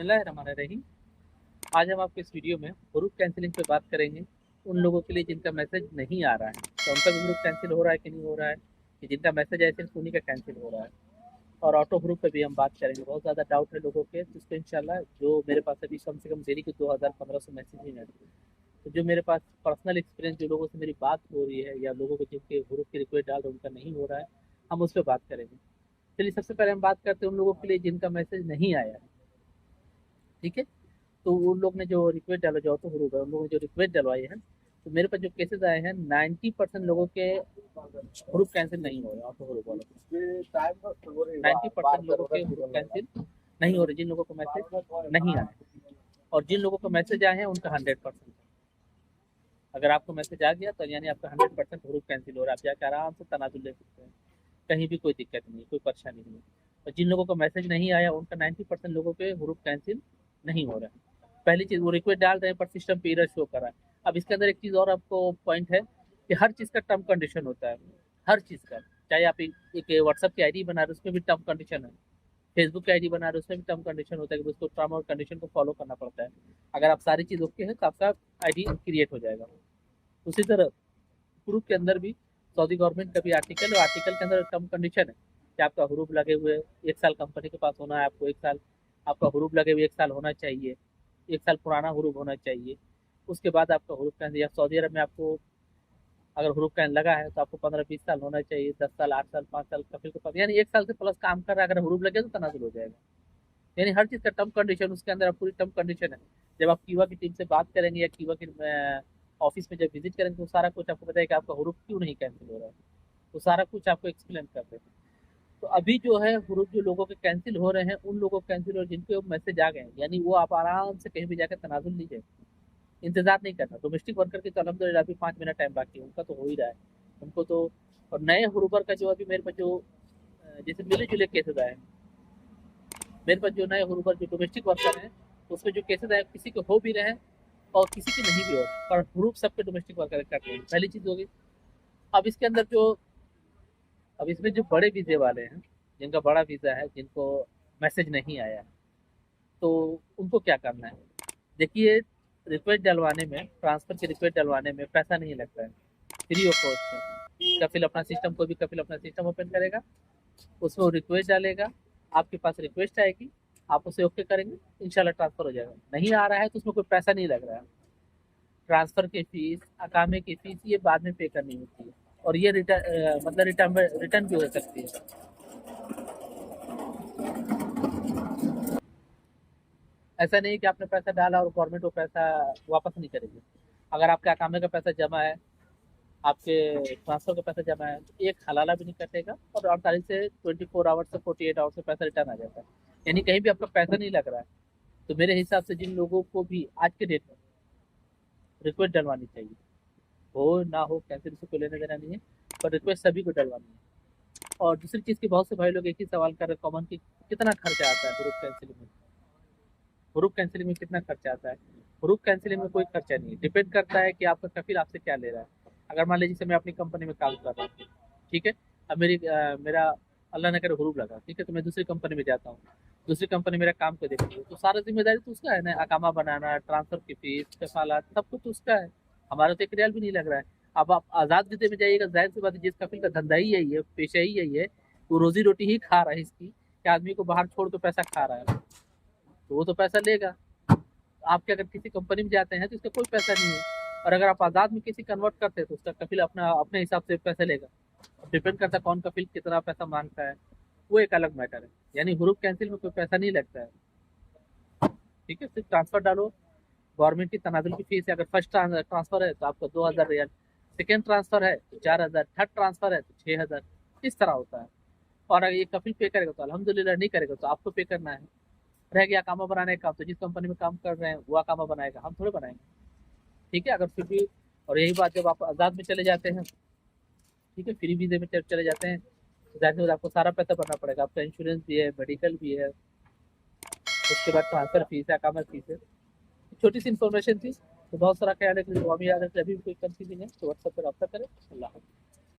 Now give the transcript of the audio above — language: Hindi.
बिस्मिल्लाहिर्रहमानिर्रहीम। आज हम आपके इस वीडियो में हुरूफ कैंसिलिंग पे बात करेंगे उन लोगों के लिए जिनका मैसेज नहीं आ रहा है, तो उनका भी हुरूफ कैंसिल हो रहा है कि नहीं हो रहा है, कि जिनका मैसेज आया सिर्फ उन्हीं का कैंसिल हो रहा है। और ऑटो हुरूफ पे भी हम बात करेंगे। बहुत ज़्यादा डाउट है लोगों के, जिसको इंशाल्लाह जो मेरे पास अभी कम से कम डेली के 2500 मैसेज ही हैं, तो जो मेरे पास पर्सनल एक्सपीरियंस जो लोगों से मेरी बात हो रही है या लोगों को जिनके हुरूफ की रिक्वेस्ट डाल रहे हैं उनका नहीं हो रहा है, हम उस पर बात करेंगे। चलिए सबसे पहले हम बात करते हैं उन लोगों के लिए जिनका मैसेज नहीं आया है। ठीक है, तो उन लोग ने जो रिक्वेस्ट डाला, जो ऑटो हुरूफ है, उन लोगों ने जो रिक्वेस्ट डलवाई है, तो मेरे पास जो केसेस आए हैं 90% लोगों के हुरूफ कैंसिल नहीं हो रहे। ऑटो हुरूफ वालों के 90% लोगों के हुरूफ कैंसिल नहीं हो रहे, जिन लोगों को मैसेज नहीं आए। और जिन लोगों को मैसेज आए हैं उनका 100%। अगर आपको मैसेज आ गया तो यानी आपका 100% हुरूफ कैंसिल हो रहा है। आप जाकर आराम से तनाजुल ले सकते हैं, कहीं भी कोई दिक्कत नहीं, कोई परेशानी नहीं है। और जिन लोगों को मैसेज नहीं आया उनका 90% लोगों के हुरूफ कैंसिल नहीं हो रहा है। पहली चीज़, वो रिक्वेस्ट डाल रहे हैं पर सिस्टम पे एरर शो कर रहा है। अब इसके अंदर एक चीज़ और आपको पॉइंट है कि हर चीज़ का टर्म कंडीशन होता है। हर चीज़ का, चाहे आप एक व्हाट्सअप की आईडी बना रहे हो उसमें भी टर्म कंडीशन है, फेसबुक की आईडी बना रहे हो उसमें भी टर्म कंडीशन होता है कि उसको टर्म और कंडीशन को फॉलो करना पड़ता है। अगर आप सारी चीज़ ओके है तो आपका आईडी क्रिएट हो जाएगा। उसी तरह प्रूफ के अंदर भी सऊदी गवर्नमेंट का भी आर्टिकल है, आर्टिकल के अंदर टर्म कंडीशन है कि आपका हुरूफ लगे हुए 1 साल कंपनी के पास होना है, आपको 1 साल आपका हुरूफ लगे हुए 1 साल होना चाहिए, 1 साल पुराना हुरूफ होना चाहिए। उसके बाद आपका हुरूफ कैन, या सऊदी अरब में आपको अगर हुरूफ कैन लगा है तो आपको 15-20 साल होना चाहिए, 10 साल, 8 साल, 5 साल कफिल के पास, यानी 1 साल से प्लस काम कर रहा है। अगर हुरूफ लगे तो तनाजुल हो जाएगा। यानी हर चीज़ का टर्म कंडीशन उसके अंदर पूरी टर्म कंडीशन है। जब आप कीवा की टीम से बात करेंगे या कीवा के ऑफिस में जब विजिट करेंगे तो सारा कुछ आपको बताया कि आपका हुरूफ क्यों नहीं कैंसिल हो रहा है, तो सारा कुछ आपको एक्सप्लेन कर देते हैं। तो अभी जो है हुरूफ जो लोगों के कैंसिल हो रहे हैं उन लोगों के कैंसिल और जिनके मैसेज आ गए हैं, यानी वो आप आराम से कहीं भी जाकर तनाजुल लीजिए, इंतजार नहीं करना। डोमेस्टिक वर्कर के तो अलहमदिल्ला अभी 5 मिनट टाइम बाकी है, उनका तो हो ही रहा है, उनको तो। और नए हुरूबर का जो अभी मेरे पास जो जैसे मिले जुले केसेज आए, मेरे पास जो नए हुरूबर जो डोमेस्टिक वर्कर हैं उसमें जो केसेज आए किसी के हो भी रहे हैं और किसी के नहीं भी हो, पर हुरूफ सबके डोमेस्टिक वर्कर करते हैं। पहली चीज़ होगी। अब इसके अंदर जो, अब इसमें जो बड़े वीज़े वाले हैं, जिनका बड़ा वीज़ा है, जिनको मैसेज नहीं आया है, तो उनको क्या करना है। देखिए, रिक्वेस्ट डलवाने में, ट्रांसफ़र की रिक्वेस्ट डलवाने में पैसा नहीं लगता है, फ्री ऑफ कॉस्ट है। कफिल अपना सिस्टम, कोई भी कफिल अपना सिस्टम ओपन करेगा, उसमें वो रिक्वेस्ट डालेगा, आपके पास रिक्वेस्ट आएगी, आप उसे ओके करेंगे, इंशाल्लाह ट्रांसफ़र हो जाएगा। नहीं आ रहा है तो उसमें कोई पैसा नहीं लग रहा है। ट्रांसफ़र की फ़ीस, अकामे की फ़ीस ये बाद में पे करनी होती है, और ये रिटर्न मतलब रिटर्न भी हो सकती है। ऐसा नहीं कि आपने पैसा डाला और गवर्नमेंट वो पैसा वापस नहीं करेगी। अगर आपके अकामे का पैसा जमा है, आपके ट्रांसफ़र का पैसा जमा है, तो एक हलाला भी नहीं कटेगा, और 48 से 24 आवर्स से 48 आवर्स में पैसा रिटर्न आ जाता है। यानी कहीं भी आपका पैसा नहीं लग रहा है। तो मेरे हिसाब से जिन लोगों को भी आज के डेट में रिक्वेस्ट डलवानी चाहिए, हो ना हो कैंसिल से कोई लेना देना नहीं है, पर रिक्वेस्ट सभी को डलवानी है। और दूसरी चीज़ की, बहुत से भाई लोग एक ही सवाल कर रहे हैं कॉमन, कि कितना खर्चा आता है ग्रुप कैंसिलिंग में। ग्रुप कैंसिलिंग में कितना खर्चा आता है? ग्रुप कैंसिलिंग में कोई खर्चा नहीं है, डिपेंड करता है कि आपका कफिल आपसे क्या ले रहा है। अगर मान लीजिए मैं अपनी कंपनी में काम कर रहा हूँ, ठीक है, अब मेरा अल्लाह न करे हुरूफ लगा, ठीक है, तो मैं दूसरी कंपनी में जाता हूँ, दूसरी कंपनी मेरा काम को देखती है, तो सारा जिम्मेदारी तो उसका है ना, अकामा बनाना, ट्रांसफर की फीस, कफालात, सब कुछ तो उसका है। हमारा तो एक रियाल भी नहीं लग रहा है। अब आप आज़ाद विदे में जाइएगा, जाहिर सी बात है, जिस कफिल का धंधा ही यही है, पेशा ही यही है, वो रोजी रोटी ही खा रहा है इसकी, कि आदमी को बाहर छोड़ के पैसा खा रहा है, तो वो तो पैसा लेगा। आपके अगर किसी कंपनी में जाते हैं तो इसका कोई पैसा नहीं है, और अगर आप आज़ाद में किसी कन्वर्ट करते हैं तो उसका कफिल अपना अपने हिसाब से पैसा लेगा। डिपेंड करता है कौन कफिल कितना पैसा मांगता है, वो एक अलग मैटर है। यानी हुरूफ कैंसिल में कोई पैसा नहीं लगता है। ठीक है, सिर्फ ट्रांसफर डालो, गवर्नमेंट की तनाजुल की फीस है। अगर फर्स्ट ट्रांसफर है तो आपको 2000 रियाल, सेकेंड ट्रांसफर है तो 4000, थर्ड ट्रांसफर है तो 6000, इस तरह होता है। और अगर ये कफिल पे करेगा तो अल्हम्दुलिल्लाह, नहीं करेगा तो आपको पे करना है। रह गया अकामा बनाने का, तो जिस कंपनी में काम कर रहे हैं वो अकामा बनाएगा, हम थोड़े बनाएंगे। ठीक है, अगर फिर भी, और यही बात जब आप आज़ाद में चले जाते हैं, ठीक है, फ्री वीज़े में जब चले जाते हैं, तो जाहिर सी बात है आपको सारा पैसा भरना पड़ेगा। आपका इंश्योरेंस भी है, मेडिकल भी है, उसके बाद ट्रांसफ़र फीस है, अकामा फीस है। छोटी सी इन्फॉर्मेशन थी, तो बहुत सारा ख्याल है कि दुआ में याद है। अभी भी कोई कंफ्यूजन है तो व्हाट्सएप पर रब्ता करें। अल्लाह हाफ़िज़।